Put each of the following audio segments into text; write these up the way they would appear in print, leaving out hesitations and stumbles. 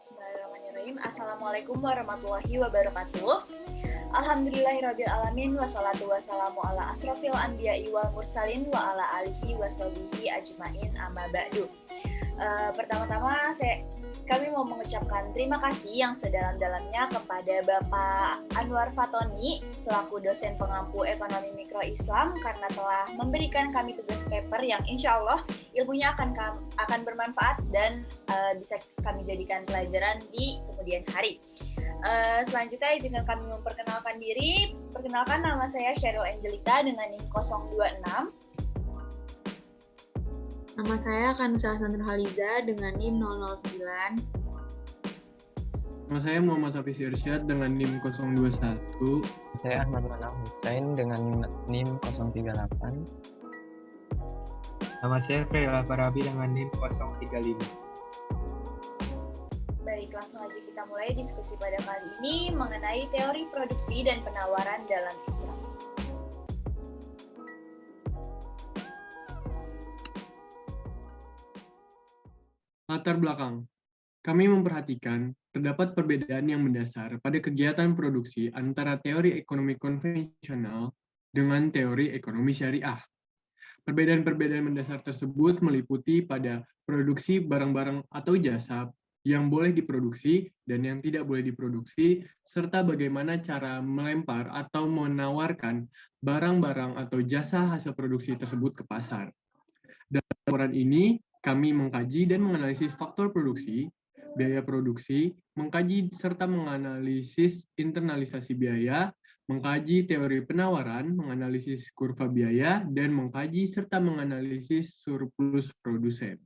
Bismillahirrahmanirrahim. Assalamualaikum warahmatullahi wabarakatuh. Alhamdulillahirabbil alamin wassalatu wassalamu ala asrofil anbiya'i wal mursalin wa ala alihi washabihi ajmain amma ba'du. Pertama-tama kami mau mengucapkan terima kasih yang sedalam-dalamnya kepada Bapak Anwar Fatoni selaku dosen pengampu Ekonomi Mikro Islam karena telah memberikan kami tugas paper yang insya Allah ilmunya akan bermanfaat dan bisa kami jadikan pelajaran di kemudian hari. Selanjutnya izinkan kami memperkenalkan diri. Perkenalkan, nama saya Sheryl Angelika dengan NIM 026. Nama saya Kansa Nurhaliza dengan NIM 009. Nama saya Muhammad Hafiz Irsyad dengan NIM 021. Saya Ahmad Manal Hussein dengan NIM 038. Nama saya Frela Farabi dengan NIM 035. Baik, langsung aja kita mulai diskusi pada kali ini mengenai teori produksi dan penawaran dalam Islam. Latar belakang. Kami memperhatikan terdapat perbedaan yang mendasar pada kegiatan produksi antara teori ekonomi konvensional dengan teori ekonomi syariah. Perbedaan-perbedaan mendasar tersebut meliputi pada produksi barang-barang atau jasa yang boleh diproduksi dan yang tidak boleh diproduksi, serta bagaimana cara melempar atau menawarkan barang-barang atau jasa hasil produksi tersebut ke pasar. Dalam laporan ini, kami mengkaji dan menganalisis faktor produksi, biaya produksi, mengkaji serta menganalisis internalisasi biaya, mengkaji teori penawaran, menganalisis kurva biaya, dan mengkaji serta menganalisis surplus produsen.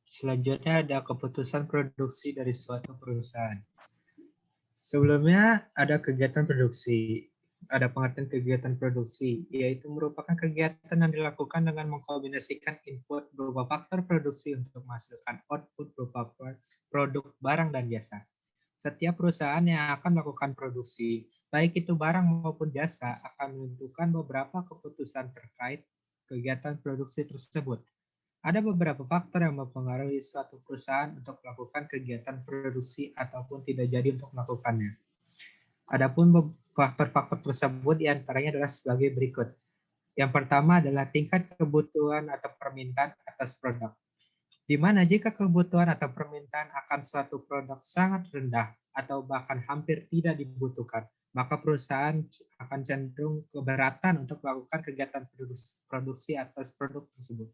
Selanjutnya ada keputusan produksi dari suatu perusahaan. Sebelumnya ada kegiatan produksi. Ada pengertian kegiatan produksi, yaitu merupakan kegiatan yang dilakukan dengan mengkombinasikan input berupa faktor produksi untuk menghasilkan output berupa produk, barang, dan jasa. Setiap perusahaan yang akan melakukan produksi, baik itu barang maupun jasa, akan menentukan beberapa keputusan terkait kegiatan produksi tersebut. Ada beberapa faktor yang mempengaruhi suatu perusahaan untuk melakukan kegiatan produksi ataupun tidak jadi untuk melakukannya. Adapun faktor-faktor tersebut diantaranya adalah sebagai berikut. Yang pertama adalah tingkat kebutuhan atau permintaan atas produk. Di mana jika kebutuhan atau permintaan akan suatu produk sangat rendah atau bahkan hampir tidak dibutuhkan, maka perusahaan akan cenderung keberatan untuk melakukan kegiatan produksi atas produk tersebut.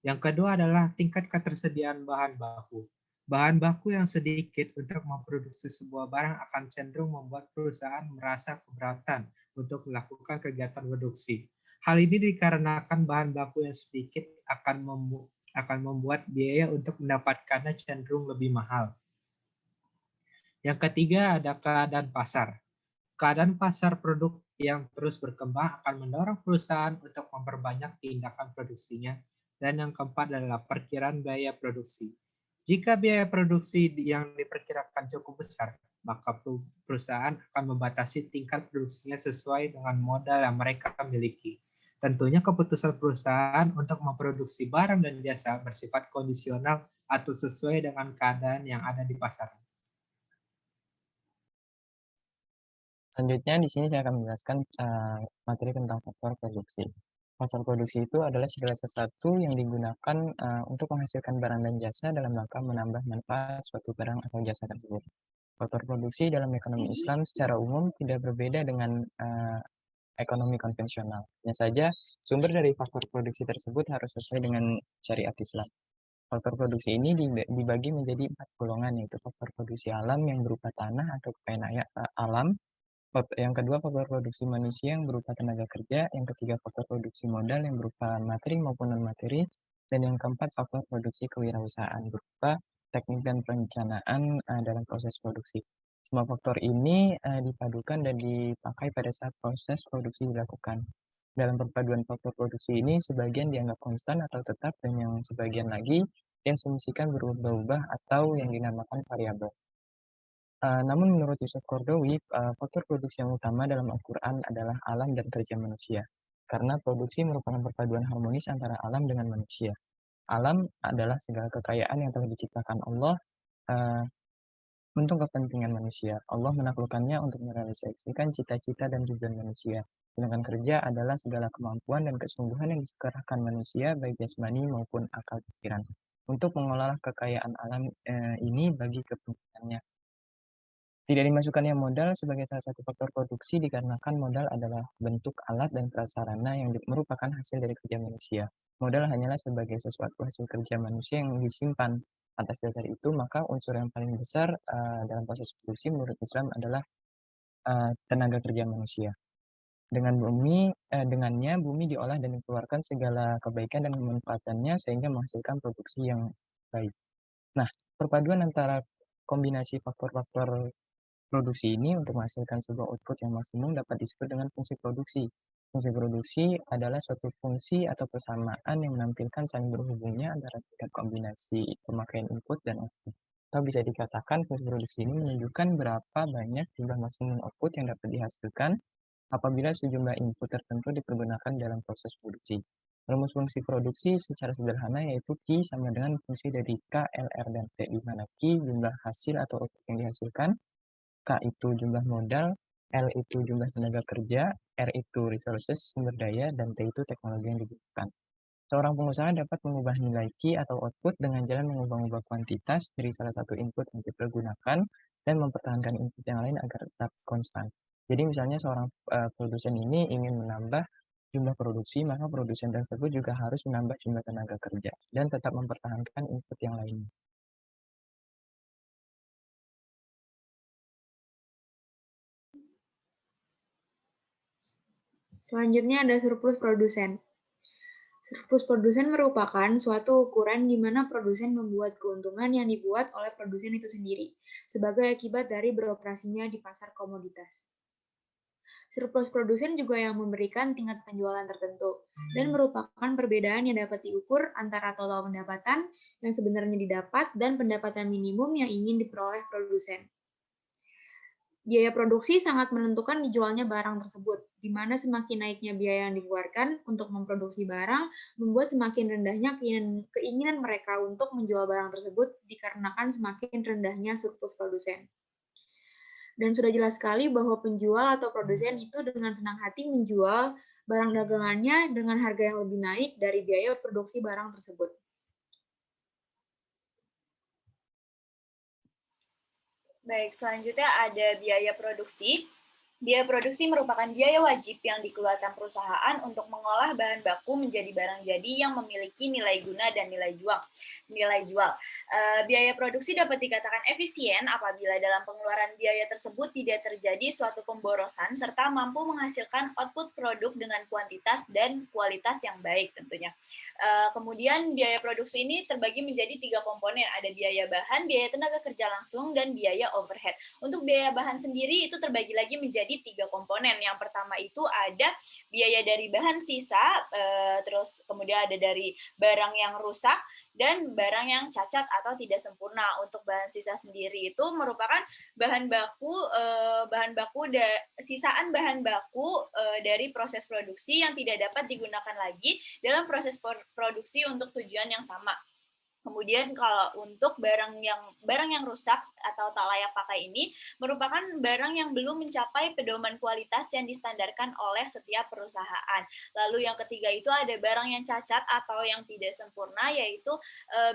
Yang kedua adalah tingkat ketersediaan bahan baku. Bahan baku yang sedikit untuk memproduksi sebuah barang akan cenderung membuat perusahaan merasa keberatan untuk melakukan kegiatan produksi. Hal ini dikarenakan bahan baku yang sedikit akan membuat biaya untuk mendapatkannya cenderung lebih mahal. Yang ketiga ada keadaan pasar. Keadaan pasar produk yang terus berkembang akan mendorong perusahaan untuk memperbanyak tindakan produksinya. Dan yang keempat adalah perkiraan biaya produksi. Jika biaya produksi yang diperkirakan cukup besar, maka perusahaan akan membatasi tingkat produksinya sesuai dengan modal yang mereka miliki. Tentunya keputusan perusahaan untuk memproduksi barang dan jasa bersifat kondisional atau sesuai dengan keadaan yang ada di pasar. Selanjutnya di sini saya akan menjelaskan materi tentang faktor produksi. Faktor produksi itu adalah segala sesuatu yang digunakan untuk menghasilkan barang dan jasa dalam rangka menambah manfaat suatu barang atau jasa tersebut. Faktor produksi dalam ekonomi Islam secara umum tidak berbeda dengan ekonomi konvensional. Hanya saja sumber dari faktor produksi tersebut harus sesuai dengan syariat Islam. Faktor produksi ini dibagi menjadi 4 golongan, yaitu faktor produksi alam yang berupa tanah atau kekayaan alam. Yang kedua, faktor produksi manusia yang berupa tenaga kerja. Yang ketiga, faktor produksi modal yang berupa materi maupun non-materi. Dan yang keempat, faktor produksi kewirausahaan berupa teknik dan perencanaan dalam proses produksi. Semua faktor ini dipadukan dan dipakai pada saat proses produksi dilakukan. Dalam perpaduan faktor produksi ini, sebagian dianggap konstan atau tetap, dan yang sebagian lagi diasumsikan berubah-ubah atau yang dinamakan variabel. Namun menurut Yusuf Qaradawi, faktor produksi yang utama dalam Al-Quran adalah alam dan kerja manusia. karena produksi merupakan perpaduan harmonis antara alam dengan manusia. Alam adalah segala kekayaan yang telah diciptakan Allah untuk kepentingan manusia. Allah menaklukkannya untuk merealisasikan cita-cita dan tujuan manusia. Sedangkan kerja adalah segala kemampuan dan kesungguhan yang dikerahkan manusia, baik jasmani maupun akal pikiran, untuk mengolah kekayaan alam ini bagi kepentingannya. Tidak dimasukkannya modal sebagai salah satu faktor produksi dikarenakan modal adalah bentuk alat dan prasarana yang merupakan hasil dari kerja manusia. Modal hanyalah sebagai sesuatu hasil kerja manusia yang disimpan. Atas dasar itu, maka unsur yang paling besar dalam proses produksi menurut Islam adalah tenaga kerja manusia. Dengannya bumi diolah dan dikeluarkan segala kebaikan dan kemanfaatannya sehingga menghasilkan produksi yang baik. Nah, perpaduan antara kombinasi faktor-faktor produksi ini untuk menghasilkan sebuah output yang maksimum dapat disebut dengan fungsi produksi. Fungsi produksi adalah suatu fungsi atau persamaan yang menampilkan saling berhubungnya antara tingkat kombinasi pemakaian input dan output. Atau bisa dikatakan fungsi produksi ini menunjukkan berapa banyak jumlah maksimum output yang dapat dihasilkan apabila sejumlah input tertentu dipergunakan dalam proses produksi. Rumus fungsi produksi secara sederhana yaitu Q sama dengan fungsi dari K, L, R, dan T, di mana Q jumlah hasil atau output yang dihasilkan, K itu jumlah modal, L itu jumlah tenaga kerja, R itu resources, sumber daya, dan T itu teknologi yang dibutuhkan. Seorang pengusaha dapat mengubah nilai Q atau output dengan jalan mengubah-ubah kuantitas dari salah satu input yang dipergunakan dan mempertahankan input yang lain agar tetap konstan. Jadi misalnya seorang produsen ini ingin menambah jumlah produksi, maka produsen tersebut juga harus menambah jumlah tenaga kerja dan tetap mempertahankan input yang lainnya. Selanjutnya ada surplus produsen. Surplus produsen merupakan suatu ukuran di mana produsen membuat keuntungan yang dibuat oleh produsen itu sendiri sebagai akibat dari beroperasinya di pasar komoditas. Surplus produsen juga yang memberikan tingkat penjualan tertentu dan merupakan perbedaan yang dapat diukur antara total pendapatan yang sebenarnya didapat dan pendapatan minimum yang ingin diperoleh produsen. Biaya produksi sangat menentukan dijualnya barang tersebut, di mana semakin naiknya biaya yang dikeluarkan untuk memproduksi barang, membuat semakin rendahnya keinginan mereka untuk menjual barang tersebut dikarenakan semakin rendahnya surplus produsen. Dan sudah jelas sekali bahwa penjual atau produsen itu dengan senang hati menjual barang dagangannya dengan harga yang lebih naik dari biaya produksi barang tersebut. Baik, selanjutnya ada biaya produksi. Biaya produksi merupakan biaya wajib yang dikeluarkan perusahaan untuk mengolah bahan baku menjadi barang jadi yang memiliki nilai guna dan nilai jual. Biaya produksi dapat dikatakan efisien apabila dalam pengeluaran biaya tersebut tidak terjadi suatu pemborosan serta mampu menghasilkan output produk dengan kuantitas dan kualitas yang baik tentunya. Kemudian biaya produksi ini terbagi menjadi 3 komponen, ada biaya bahan, biaya tenaga kerja langsung, dan biaya overhead. Untuk biaya bahan sendiri itu terbagi lagi menjadi 3 komponen. Yang pertama itu ada biaya dari bahan sisa, terus kemudian ada dari barang yang rusak, dan barang yang cacat atau tidak sempurna. Untuk bahan sisa sendiri itu merupakan sisaan bahan baku dari proses produksi yang tidak dapat digunakan lagi dalam proses produksi untuk tujuan yang sama. Kemudian kalau untuk barang yang rusak atau tak layak pakai ini merupakan barang yang belum mencapai pedoman kualitas yang distandarkan oleh setiap perusahaan. Lalu yang ketiga itu ada barang yang cacat atau yang tidak sempurna, yaitu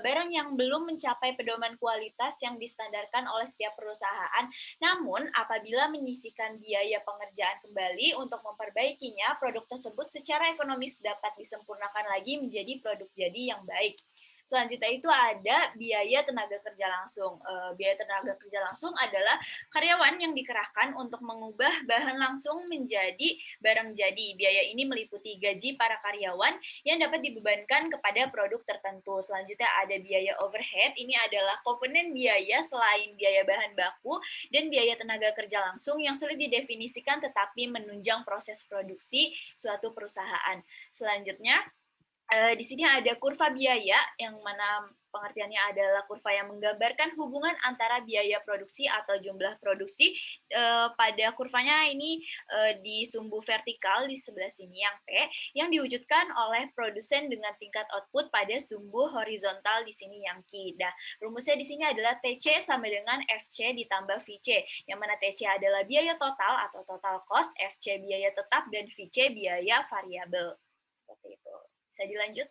barang yang belum mencapai pedoman kualitas yang distandarkan oleh setiap perusahaan. Namun apabila menyisihkan biaya pengerjaan kembali untuk memperbaikinya, produk tersebut secara ekonomis dapat disempurnakan lagi menjadi produk jadi yang baik. Selanjutnya itu ada biaya tenaga kerja langsung. Biaya tenaga kerja langsung adalah karyawan yang dikerahkan untuk mengubah bahan langsung menjadi barang jadi. Biaya ini meliputi gaji para karyawan yang dapat dibebankan kepada produk tertentu. Selanjutnya ada biaya overhead. Ini adalah komponen biaya selain biaya bahan baku dan biaya tenaga kerja langsung yang sulit didefinisikan tetapi menunjang proses produksi suatu perusahaan. Selanjutnya, di sini ada kurva biaya yang mana Pengertiannya adalah kurva yang menggambarkan hubungan antara biaya produksi atau jumlah produksi. Pada kurvanya ini di sumbu vertikal di sebelah sini yang P, yang diwujudkan oleh produsen dengan tingkat output pada sumbu horizontal di sini yang Q. Nah, rumusnya di sini adalah TC sama dengan FC ditambah VC, yang mana TC adalah biaya total atau total cost, FC biaya tetap, dan VC biaya variabel. Seperti itu. Bisa dilanjut?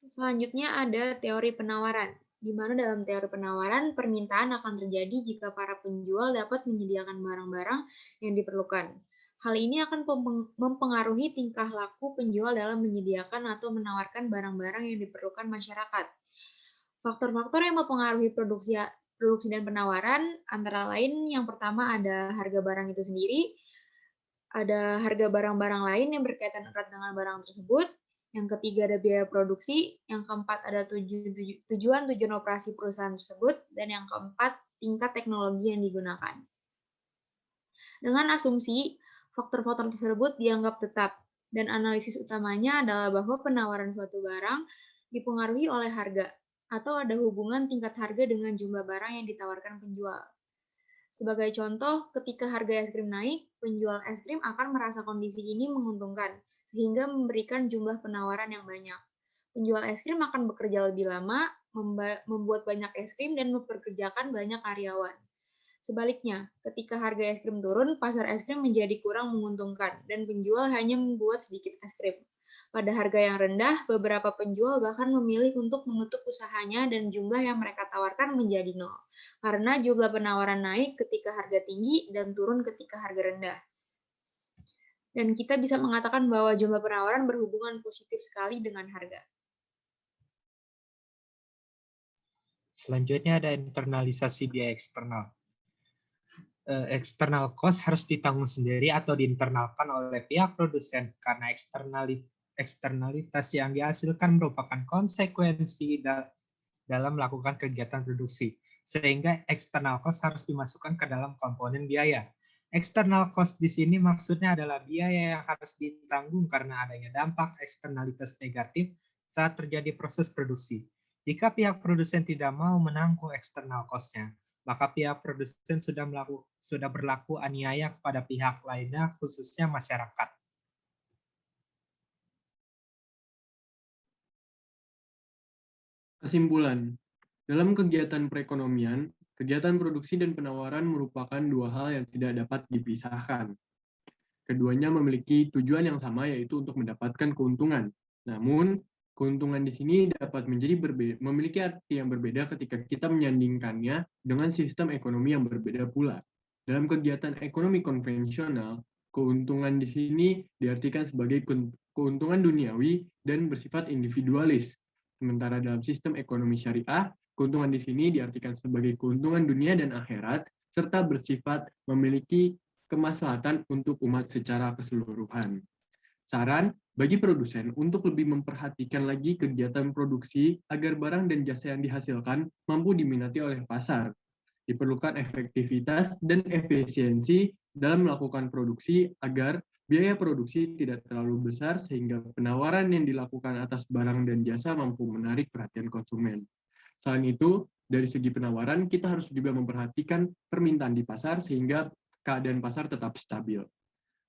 Selanjutnya ada teori penawaran, di mana dalam teori penawaran permintaan akan terjadi jika para penjual dapat menyediakan barang-barang yang diperlukan. Hal ini akan mempengaruhi tingkah laku penjual dalam menyediakan atau menawarkan barang-barang yang diperlukan masyarakat. Faktor-faktor yang mempengaruhi produksi dan penawaran antara lain yang pertama ada harga barang itu sendiri, ada harga barang-barang lain yang berkaitan erat dengan barang tersebut, yang ketiga ada biaya produksi, yang keempat ada tujuan operasi perusahaan tersebut, dan yang keempat tingkat teknologi yang digunakan. Dengan asumsi, faktor-faktor tersebut dianggap tetap, dan analisis utamanya adalah bahwa penawaran suatu barang dipengaruhi oleh harga, atau ada hubungan tingkat harga dengan jumlah barang yang ditawarkan penjual. Sebagai contoh, ketika harga es krim naik, penjual es krim akan merasa kondisi ini menguntungkan, sehingga memberikan jumlah penawaran yang banyak. Penjual es krim akan bekerja lebih lama, membuat banyak es krim, dan mempekerjakan banyak karyawan. Sebaliknya, ketika harga es krim turun, pasar es krim menjadi kurang menguntungkan, dan penjual hanya membuat sedikit es krim. Pada harga yang rendah, beberapa penjual bahkan memilih untuk menutup usahanya dan jumlah yang mereka tawarkan menjadi nol, karena jumlah penawaran naik ketika harga tinggi dan turun ketika harga rendah. Dan kita bisa mengatakan bahwa jumlah penawaran berhubungan positif sekali dengan harga. Selanjutnya ada internalisasi biaya eksternal. External cost harus ditanggung sendiri atau diinternalkan oleh pihak produsen karena eksternalitas yang dihasilkan merupakan konsekuensi dalam melakukan kegiatan produksi, sehingga external cost harus dimasukkan ke dalam komponen biaya. External cost di sini maksudnya adalah biaya yang harus ditanggung karena adanya dampak eksternalitas negatif saat terjadi proses produksi. Jika pihak produsen tidak mau menanggung external cost-nya, maka pihak produsen sudah berlaku aniaya kepada pihak lainnya, khususnya masyarakat. Kesimpulan, dalam kegiatan perekonomian, kegiatan produksi dan penawaran merupakan dua hal yang tidak dapat dipisahkan. Keduanya memiliki tujuan yang sama, yaitu untuk mendapatkan keuntungan. Namun, keuntungan di sini dapat memiliki arti yang berbeda ketika kita menyandingkannya dengan sistem ekonomi yang berbeda pula. Dalam kegiatan ekonomi konvensional, keuntungan di sini diartikan sebagai keuntungan duniawi dan bersifat individualis. Sementara dalam sistem ekonomi syariah, keuntungan di sini diartikan sebagai keuntungan dunia dan akhirat, serta bersifat memiliki kemaslahatan untuk umat secara keseluruhan. Saran bagi produsen untuk lebih memperhatikan lagi kegiatan produksi agar barang dan jasa yang dihasilkan mampu diminati oleh pasar. Diperlukan efektivitas dan efisiensi dalam melakukan produksi agar biaya produksi tidak terlalu besar sehingga penawaran yang dilakukan atas barang dan jasa mampu menarik perhatian konsumen. Selain itu, dari segi penawaran, kita harus juga memperhatikan permintaan di pasar sehingga keadaan pasar tetap stabil.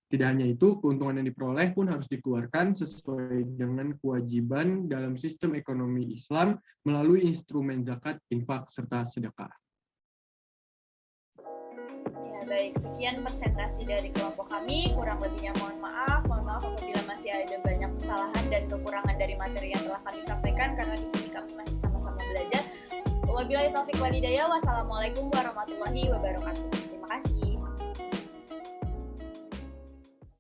Tidak hanya itu, keuntungan yang diperoleh pun harus dikeluarkan sesuai dengan kewajiban dalam sistem ekonomi Islam melalui instrumen zakat, infak, serta sedekah. Ya, baik. Sekian presentasi dari kelompok kami. Kurang lebihnya mohon maaf. Mohon maaf apabila masih ada banyak kesalahan dan kekurangan dari materi yang telah kami sampaikan, karena di sini kami masih sama-sama belajar. Wabillahi taufiq wal hidayah. Wassalamualaikum warahmatullahi wabarakatuh.